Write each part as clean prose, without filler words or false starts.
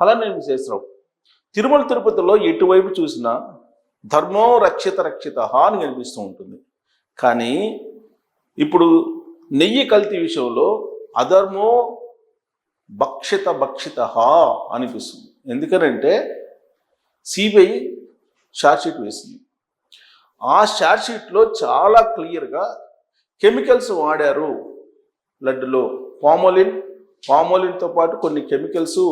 అలానే విశ్వేశ్వరరావు తిరుమల తిరుపతిలో ఎటువైపు చూసినా ధర్మో రక్షిత రక్షిత అని కనిపిస్తూ ఉంటుంది. కానీ ఇప్పుడు నెయ్యి కల్తీ విషయంలో అధర్మో భక్షిత భక్షిత అనిపిస్తుంది. ఎందుకనంటే సిబిఐ ఛార్జ్షీట్ వేసింది. ఆ ఛార్జ్షీట్లో చాలా క్లియర్గా కెమికల్స్ వాడారు లడ్డులో, పామోలిన్తో పాటు కొన్ని కెమికల్స్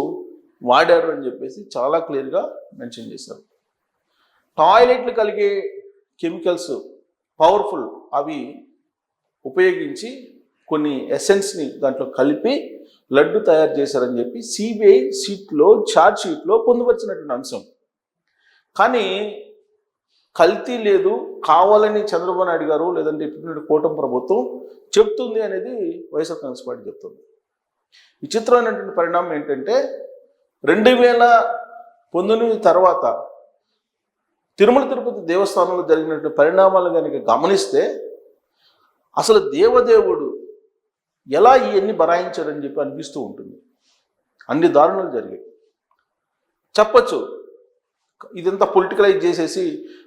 వాడారు అని చెప్పేసి చాలా క్లియర్గా మెన్షన్ చేశారు. టాయిలెట్లు కలిగే కెమికల్స్ పవర్ఫుల్, అవి ఉపయోగించి కొన్ని ఎసెన్స్ని దాంట్లో కలిపి లడ్డు తయారు చేశారని చెప్పి సిబిఐ ఛార్జ్షీట్లో పొందుపరిచినటువంటి అంశం. కానీ కల్తీ లేదు, కావాలని చంద్రబాబు నాయుడు గారు లేదంటే ఇప్పుడు కూటమి ప్రభుత్వం చెప్తుంది అనేది వైఎస్ఆర్ కాంగ్రెస్ పార్టీ చెప్తుంది. విచిత్రమైనటువంటి పరిణామం ఏంటంటే 2019 తర్వాత తిరుమల తిరుపతి దేవస్థానంలో జరిగినటువంటి పరిణామాలు కనుక గమనిస్తే అసలు దేవదేవుడు ఎలా ఇవన్నీ బరాయించాడని చెప్పి అనిపిస్తూ ఉంటుంది. అన్ని దారుణాలు జరిగాయి. చెప్పచ్చు ఇదంతా పొలిటికలైజ్ చేసేసి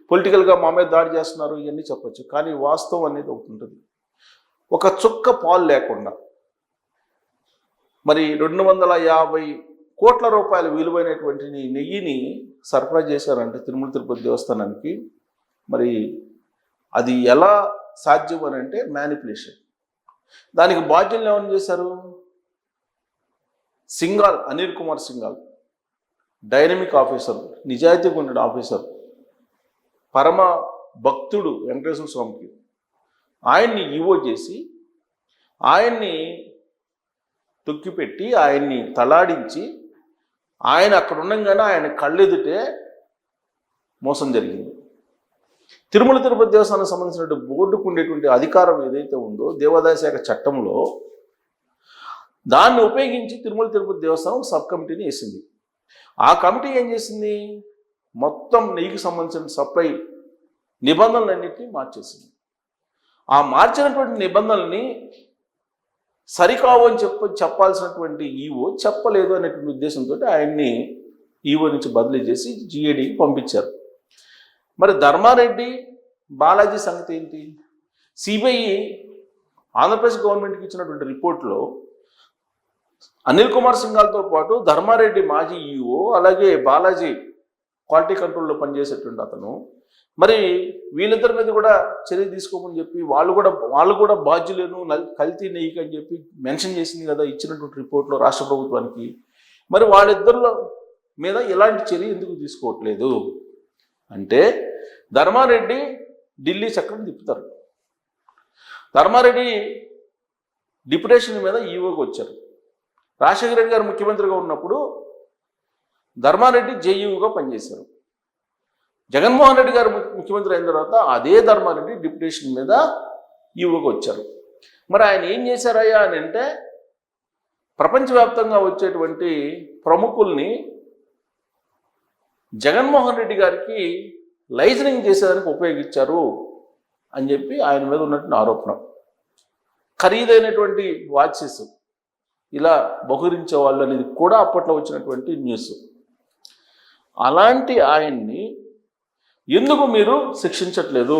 పొలిటికల్గా మా మీద దాడి చేస్తున్నారు ఇవన్నీ చెప్పచ్చు. కానీ వాస్తవం అనేది ఒకటి ఉంటుంది. ఒక చుక్క పాలు లేకుండా మరి 250 కోట్ల రూపాయల విలువైనటువంటి నెయ్యిని సరఫరా చేశారంటే తిరుమల తిరుపతి దేవస్థానానికి. మరి అది ఎలా సాధ్యం అని అంటే మ్యానిపులేషన్. దానికి బాధ్యులను ఏమని చేశారు? అనిల్ కుమార్ సింఘాల్, డైనమిక్ ఆఫీసర్, నిజాయితీగా ఉండే ఆఫీసర్, పరమ భక్తుడు వెంకటేశ్వర స్వామికి, ఆయన్ని ఈవో చేసి ఆయన్ని తొక్కిపెట్టి ఆయన్ని తలాడించి ఆయన అక్కడ ఉండగానే ఆయన కళ్ళెదుటే మోసం జరిగింది. తిరుమల తిరుపతి దేవస్థానానికి సంబంధించినటువంటి బోర్డుకు ఉండేటువంటి అధికారం ఏదైతే ఉందో దేవాదాయ శాఖ చట్టంలో, దాన్ని ఉపయోగించి తిరుమల తిరుపతి దేవస్థానం సబ్ కమిటీని వేసింది. ఆ కమిటీ ఏం చేసింది? మొత్తం నెయ్యికి సంబంధించిన సప్లై నిబంధనలన్నింటినీ మార్చేసింది. ఆ మార్చినటువంటి నిబంధనల్ని సరికావు అని చెప్పాల్సినటువంటి ఈవో చెప్పలేదు అనేటువంటి ఉద్దేశంతో ఆయన్ని ఈవో నుంచి బదిలీ చేసి జిఏడికి పంపించారు. మరి ధర్మారెడ్డి, బాలాజీ సంగతి ఏంటి? సిబిఐ ఆంధ్రప్రదేశ్ గవర్నమెంట్కి ఇచ్చినటువంటి రిపోర్ట్లో అనిల్ కుమార్ సింఘాల్తో పాటు ధర్మారెడ్డి మాజీ ఈఓ, అలాగే బాలాజీ క్వాలిటీ కంట్రోల్లో పనిచేసేటువంటి అతను, మరి వీళ్ళిద్దరి మీద కూడా చర్య తీసుకోమని చెప్పి వాళ్ళు కూడా బాధ్యులను కల్తీ నెయ్యికి అని చెప్పి మెన్షన్ చేసింది కదా ఇచ్చినటువంటి రిపోర్ట్లో రాష్ట్ర ప్రభుత్వానికి. మరి వాళ్ళిద్దరిలో మీద ఎలాంటి చర్య ఎందుకు తీసుకోవట్లేదు అంటే ధర్మారెడ్డి ఢిల్లీ చక్రం తిప్పుతారు. ధర్మారెడ్డి డిప్యుటేషన్ మీద ఈవోకి వచ్చారు. రాజశేఖర రెడ్డి గారు ముఖ్యమంత్రిగా ఉన్నప్పుడు ధర్మారెడ్డి జేఈఓగా పనిచేశారు. జగన్మోహన్ రెడ్డి గారు ముఖ్యమంత్రి అయిన తర్వాత అదే ధర్మారెడ్డి డిప్యుటేషన్ మీద ఈవోగా వచ్చారు. మరి ఆయన ఏం చేశారయ్యా అని అంటే ప్రపంచవ్యాప్తంగా వచ్చేటువంటి ప్రముఖుల్ని జగన్మోహన్ రెడ్డి గారికి లైజనింగ్ చేసేదానికి ఉపయోగించారు అని చెప్పి ఆయన మీద ఉన్నటువంటి ఆరోపణ. ఖరీదైనటువంటి వాచెస్ ఇలా బహురించే వాళ్ళు అనేది కూడా అప్పట్లో వచ్చినటువంటి న్యూస్. అలాంటి ఆయన్ని ఎందుకు మీరు శిక్షించట్లేదు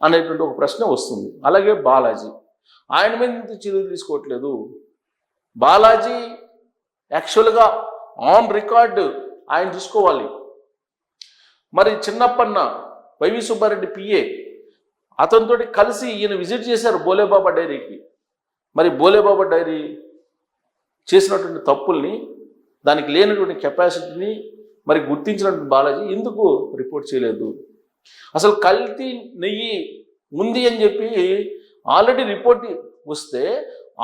అనేటువంటి ఒక ప్రశ్న వస్తుంది. అలాగే బాలాజీ, ఆయన మీద ఎందుకు చర్యలు తీసుకోవట్లేదు? బాలాజీ యాక్చువల్గా ఆన్ రికార్డు ఆయన చూసుకోవాలి. మరి చిన్నప్పన్న వైవి సుబ్బారెడ్డి పిఏ, అతనితో కలిసి ఈయన విజిట్ చేశారు బోలేబాబా డైరీకి. మరి బోలేబాబా డైరీ చేసినటువంటి తప్పుల్ని, దానికి లేనటువంటి కెపాసిటీని మరి గుర్తించినటువంటి బాలాజీ ఎందుకు రిపోర్ట్ చేయలేదు? అసలు కల్తీ నెయ్యి ఉంది అని చెప్పి ఆల్రెడీ రిపోర్ట్ వస్తే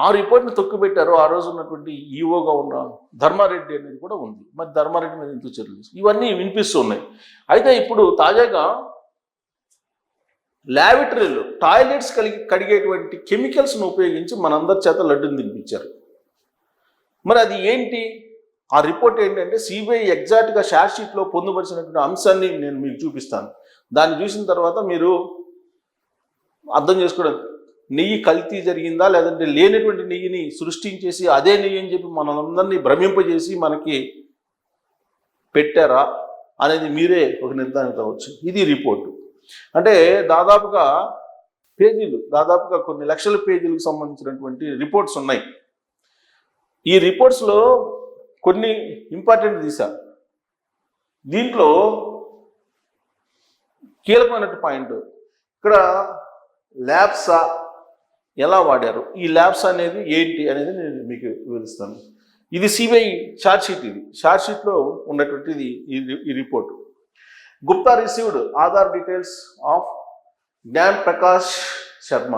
ఆ రిపోర్ట్ని తొక్కిపెట్టారు. ఆ రోజు ఉన్నటువంటి ఈఓగా ఉన్న ధర్మారెడ్డి అనేది కూడా ఉంది. మరి ధర్మారెడ్డి మీద ఎందుకు చర్యలు? ఇవన్నీ వినిపిస్తున్నాయి. అయితే ఇప్పుడు తాజాగా ల్యాబొరేటరీలు టాయిలెట్స్ కడిగేటువంటి కెమికల్స్ను ఉపయోగించి మనందరి చేత లడ్డుని తినిపించారు. మరి అది ఏంటి? ఆ రిపోర్ట్ ఏంటంటే సిబిఐ ఎగ్జాక్ట్గా ఛార్జ్షీట్లో పొందుపరిచినటువంటి అంశాన్ని నేను మీకు చూపిస్తాను. దాన్ని చూసిన తర్వాత మీరు అర్థం చేసుకోవడం, నెయ్యి కల్తీ జరిగిందా లేదంటే లేనటువంటి నెయ్యిని సృష్టించేసి అదే నెయ్యి అని చెప్పి మనందరినీ భ్రమింపజేసి మనకి పెట్టారా అనేది మీరే ఒక నిర్ధారణ అవ్వచ్చు. ఇది రిపోర్టు. అంటే దాదాపుగా కొన్ని లక్షల పేజీలకు సంబంధించినటువంటి రిపోర్ట్స్ ఉన్నాయి. ఈ రిపోర్ట్స్లో కొన్ని ఇంపార్టెంట్ తీశారు. దీంట్లో కీలకమైన పాయింట్ ఇక్కడ ల్యాబ్సా ఎలా వాడారు, ఈ ల్యాబ్స్ అనేది ఏంటి అనేది నేను మీకు వివరిస్తాను. ఇది సిబిఐ షార్ట్షీట్. ఇది షార్ట్షీట్లో ఉన్నటువంటిది ఈ report. Gupta received Aadhaar details of Gyan Prakash Sharma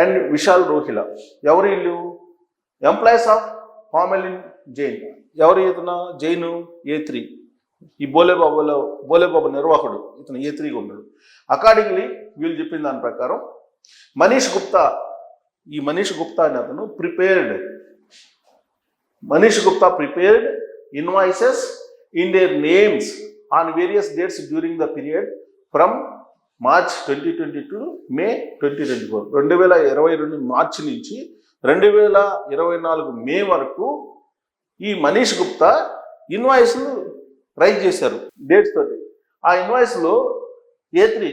and Vishal Rohila. ఎవరు వీళ్ళు? Employees of Pamelin Jain. ఎవరు ఇతను? జైను A3. ఈ బోలేబాబు నిర్వాహకుడు ఇతను A3గా ఉన్నాడు. అకార్డింగ్లీ వీళ్ళు చెప్పిన దాని ప్రకారం మనీష్ గుప్తా అనే అతను Manish Gupta prepared invoices in their names on various dates during the period from March 2022 to May 2024. 2022 మార్చి నుంచి 2024 మే వరకు ఈ మనీష్ గుప్తా ఇన్వాయిస్లు రైజ్ చేశారు డేట్స్ తోటి. ఆ ఇన్వాయిస్లో A3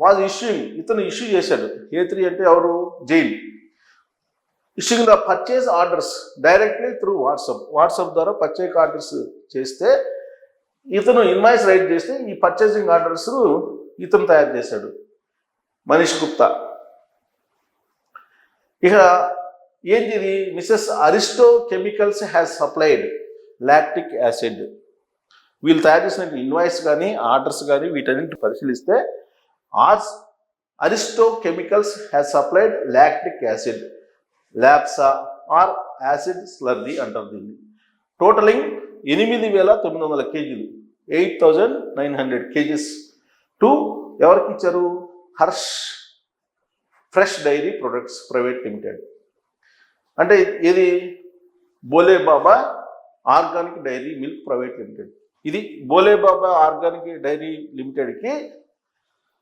వాజ్ ఇతను ఇష్యూ చేశాడు. A3 అంటే ఎవరు? Jain. Issuing the purchase orders directly through WhatsApp ద్వారా పర్చేజ్ ఆర్డర్స్ చేస్తే ఇతను ఇన్వాయిస్ రైట్ చేస్తే ఈ పర్చేజింగ్ ఆర్డర్స్ ఇతను తయారు చేశాడు మనీష్ గుప్తా. ఇక ఏంటిది? Mrs Aristo Chemicals has supplied lactic acid. వీళ్ళు తయారు చేసిన ఇన్వాయిస్ కానీ ఆర్డర్స్ కానీ వీటన్నింటి పరిశీలిస్తే Aristo Chemicals has supplied lactic acid, LABSA or acid slurry అంటారు దీన్ని. టోటలింగ్ 8,900 kgs, 8,900 kgs టు ఎవరికి ఇచ్చారు? Harsh fresh dairy products private limited. అంటే ఇది Bolebaba organic dairy milk private limited. ఇది బోలేబాబా ఆర్గానిక్ డైరీ లిమిటెడ్కి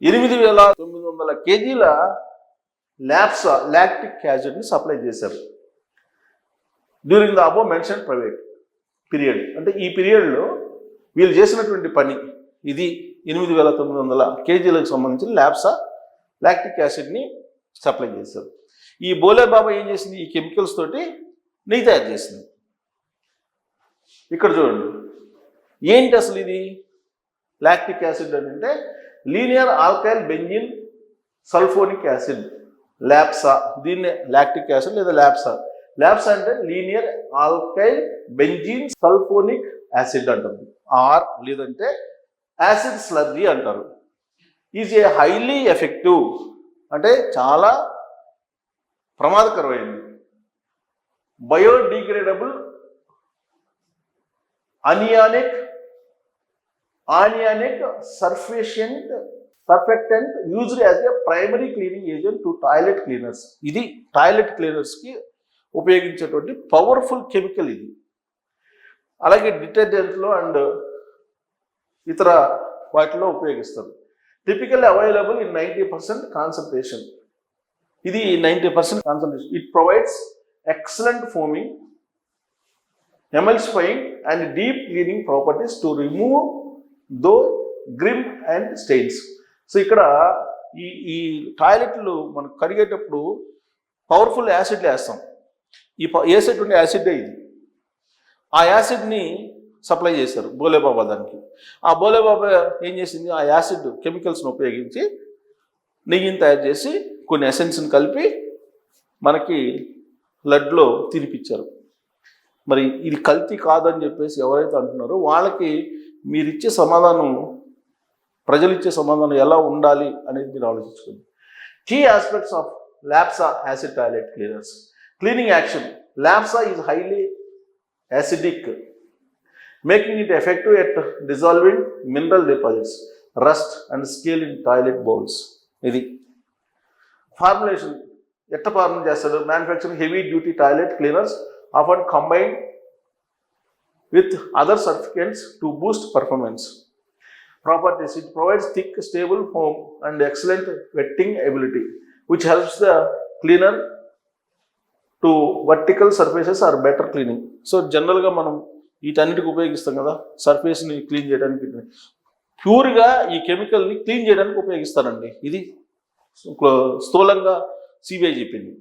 8,900 kgల లాక్టిక్ యాసిడ్ని సప్లై చేశారు during the above mention private period. అంటే ఈ పీరియడ్లో వీళ్ళు చేసినటువంటి పని ఇది 8,900 kgలకు సంబంధించిన లాక్టిక్ యాసిడ్ని సప్లై చేశారు. ఈ బోలేబాబా ఏం చేసింది? ఈ కెమికల్స్ తోటి నెయ్యి తయారు చేసింది. ఇక్కడ చూడండి ఏంటి అసలు ఇది లాక్టిక్ యాసిడ్ అంటే linear alkyl benzene sulphonic acid, LABSA. దీన్నే లాక్టిక్ యాసిడ్ లేదా ల్యాప్సా అంటే linear alkyl benzene sulphonic acid అంటారు, ఆర్ లేదంటే యాసిడ్ స్లర్రీ అంటారు. ఈజ్ ఏ హైలీ ఎఫెక్టివ్ అంటే చాలా ప్రమాదకరమైంది biodegradable anionic surfactant used as a primary cleaning agent to toilet cleaners. ఇది టాయిలెట్ క్లీనర్స్కి ఉపయోగించేటువంటి పవర్ఫుల్ కెమికల్ ఇది. అలాగే డిటర్జెంట్లో అండ్ ఇతర వాటిలో ఉపయోగిస్తారు. Typically available in 90% concentration. ఇది 90% concentration. It provides excellent foaming, emulsifying and deep cleaning properties to remove though grim and stains. So ఇక్కడ ఈ టాయిలెట్లు మనం కడిగేటప్పుడు పవర్ఫుల్ యాసిడ్లు వేస్తాం. వేసేటువంటి యాసిడ్ ఇది. ఆ యాసిడ్ని సప్లై చేశారు బోలేబాబా దానికి. ఆ బోలేబాబా ఏం చేసింది? ఆ యాసిడ్ కెమికల్స్ని ఉపయోగించి నెయ్యిని తయారు చేసి కొన్ని ఎసెన్స్ని కలిపి మనకి లడ్లో తినిపించారు. మరి ఇది కల్తీ కాదని చెప్పేసి ఎవరైతే అంటున్నారో వాళ్ళకి మీరు ఇచ్చే సమాధానం, ప్రజలు ఇచ్చే సమాధానం ఎలా ఉండాలి అనేది మీరు ఆలోచించుకోండి. Key aspects of LABSA acid toilet cleaners. Cleaning action. LABSA is highly acidic, making it effective at dissolving mineral deposits, rust and scale in toilet bowls. ఇది ఫార్ములేషన్. ఎట్ట ఫార్ములేట్ చేస్తారు? Manufacturing heavy duty toilet cleaners often combined with other surfactants to boost performance. Properties. It provides thick, stable foam and excellent wetting ability, which helps the cleaner to vertical surfaces or better cleaning. So, general ga manam వీటన్నిటికి ఉపయోగిస్తాం కదా, సర్ఫేస్ని clean చేయడానికి. ప్యూర్గా ఈ కెమికల్ని clean చేయడానికి ఉపయోగిస్తారండి. ఇది స్థూలంగా CBI చెప్పింది.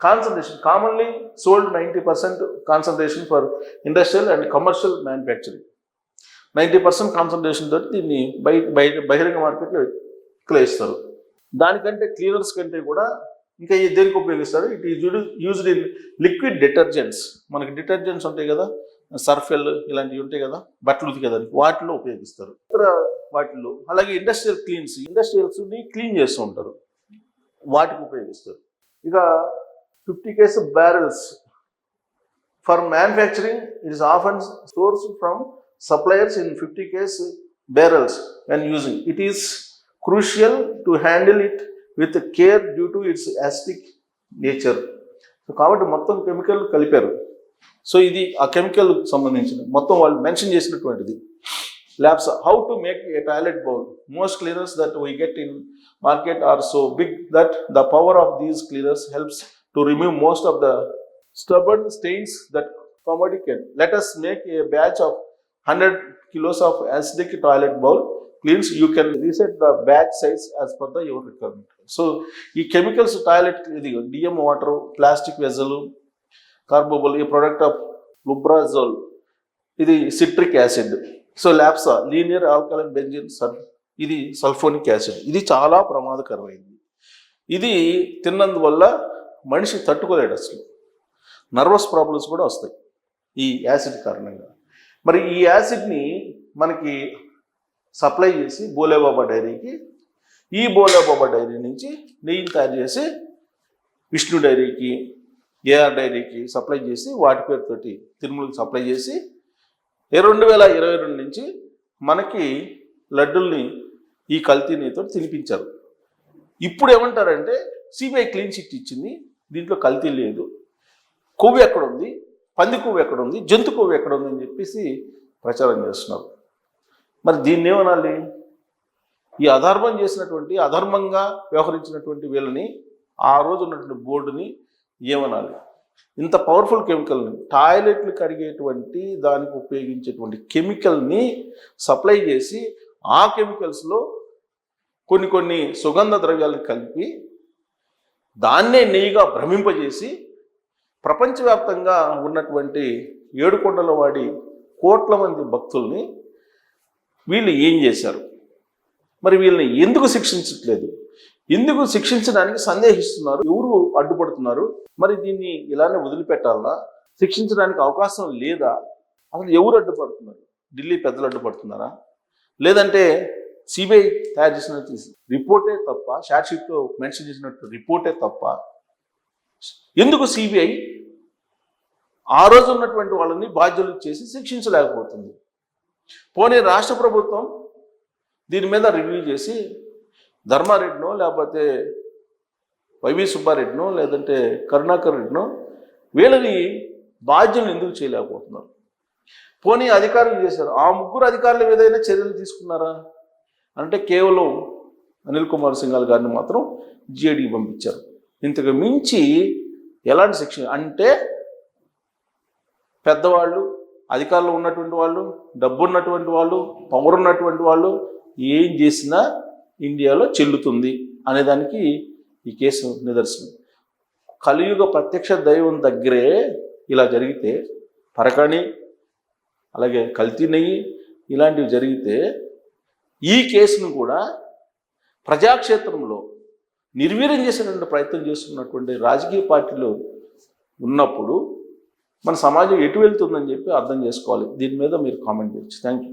Concentration commonly sold 90% concentration for industrial and commercial manufacturing. 90% concentration తోటి దీన్ని బహిరంగ మార్కెట్లో విక్రయిస్తారు. దానికంటే క్లీనర్స్ కంటే కూడా ఇంకా దేనికి ఉపయోగిస్తారు, it is used in liquid detergents. మనకి డిటర్జెంట్స్ ఉంటాయి కదా, సర్ఫెల్ ఇలాంటివి ఉంటాయి కదా, బట్టలు ఉతికేదానికి, వాటిలో ఉపయోగిస్తారు. ఇతర వాటిల్లో అలాగే ఇండస్ట్రియల్స్ని క్లీన్ చేస్తూ ఉంటారు, వాటికి ఉపయోగిస్తారు. ఇక 50 case barrels for manufacturing, it is often sourced from suppliers in 50 case barrels. When using it is crucial to handle it with care due to its acidic nature. So కాబట్టి మొత్తం కెమికల్ కలిపారు. So ఇది ఆ chemical సంబంధించిన మొత్తం వాళ్ళు mention చేసినటువంటిది. Labs how to make a toilet bowl. Most cleaners that we get in market are so big that the power of these cleaners helps to remove most of the stubborn stains that commodity can. Let us make a batch of 100 kilos of acidic toilet bowl cleans. You can reset the batch size as per your requirement. So ఈ chemicals toilet ఇది DM water, plastic vessel, Carbopol, ఈ product of Lubrizol, ఇది citric acid. So LABSA linear alkaline benzene, ఇది sulphonic acid. ఇది చాలా ప్రమాదకరమైంది. ఇది తిన్నందువల్ల మనిషి తట్టుకోలేడు, అసలు నర్వస్ ప్రాబ్లమ్స్ కూడా వస్తాయి ఈ యాసిడ్ కారణంగా. మరి ఈ యాసిడ్ని మనకి సప్లై చేసి బోలేబాబా డైరీకి, ఈ బోలేబాబా డైరీ నుంచి నెయ్యిని తయారు చేసి విష్ణు డైరీకి, ఏఆర్ డైరీకి సప్లై చేసి, వాటి పేరుతోటి తిరుమలకి సప్లై చేసి 2022 నుంచి మనకి లడ్డుల్ని ఈ కల్తీ నెయ్యితో తినిపించారు. ఇప్పుడు ఏమంటారంటే సిబిఐ క్లీన్ చిట్ ఇచ్చింది, దీంట్లో కల్తీ లేదు, కొవ్వు ఎక్కడుంది, పంది కొవ్వు ఎక్కడుంది, జంతు కొవ్వు ఎక్కడుంది అని చెప్పేసి ప్రచారం చేస్తున్నారు. మరి దీన్ని ఏమనాలి? ఈ అధర్మం చేసినటువంటి, అధర్మంగా వ్యవహరించినటువంటి వీళ్ళని, ఆ రోజు ఉన్నటువంటి బోర్డుని ఏమనాలి? ఇంత పవర్ఫుల్ కెమికల్ని, టాయిలెట్లు కడిగేటువంటి దానికి ఉపయోగించేటువంటి కెమికల్ని సప్లై చేసి, ఆ కెమికల్స్లో కొన్ని సుగంధ ద్రవ్యాలను కలిపి దాన్నే నెయ్యిగా భ్రమింపజేసి ప్రపంచవ్యాప్తంగా ఉన్నటువంటి 7 కొండల వాడి కోట్ల మంది భక్తుల్ని వీళ్ళు ఏం చేశారు? మరి వీళ్ళని ఎందుకు శిక్షించట్లేదు? ఎందుకు శిక్షించడానికి సందేహిస్తున్నారు? ఎవరు అడ్డుపడుతున్నారు? మరి దీన్ని ఇలానే వదిలిపెట్టాలా? శిక్షించడానికి అవకాశం లేదా? అసలు ఎవరు అడ్డుపడుతున్నారు? ఢిల్లీ పెద్దలు అడ్డుపడుతున్నారా? లేదంటే సిబిఐ తయారు చేసిన రిపోర్టే తప్ప, షార్ట్ షీట్లో మెన్షన్ చేసినట్టు రిపోర్టే తప్ప, ఎందుకు సిబిఐ ఆ రోజు ఉన్నటువంటి వాళ్ళని బాధ్యులు చేసి శిక్షించలేకపోతుంది? పోనీ రాష్ట్ర ప్రభుత్వం దీని మీద రివ్యూ చేసి ధర్మారెడ్డినో, లేకపోతే వైవి సుబ్బారెడ్డినో, లేదంటే కరుణాకర్ రెడ్డినో, వీళ్ళని బాధ్యులను ఎందుకు చేయలేకపోతున్నారు? పోనీ అధికారులు చేశారు, ఆ 3 అధికారుల ఏదైనా చర్యలు తీసుకున్నారా అంటే కేవలం అనిల్ కుమార్ సింఘాల్ గారిని మాత్రం జిఐడికి పంపించారు. ఇంతకు మించి ఎలాంటి శిక్షణ అంటే, పెద్దవాళ్ళు, అధికారంలో ఉన్నటువంటి వాళ్ళు, డబ్బు ఉన్నటువంటి వాళ్ళు, పవర్ ఉన్నటువంటి వాళ్ళు ఏం చేసినా ఇండియాలో చెల్లుతుంది అనేదానికి ఈ కేసు నిదర్శనం. కలియుగ ప్రత్యక్ష దైవం దగ్గరే ఇలా జరిగితే, పరకణి అలాగే కల్తీ నెయ్యి ఇలాంటివి జరిగితే, ఈ కేసును కూడా ప్రజాక్షేత్రంలో నిర్వీర్యం చేసేటువంటి ప్రయత్నం చేస్తున్నటువంటి రాజకీయ పార్టీలు ఉన్నప్పుడు మన సమాజం ఎటు వెళ్తుందని చెప్పి అర్థం చేసుకోవాలి. దీని మీద మీరు కామెంట్ చేయొచ్చు. Thank you.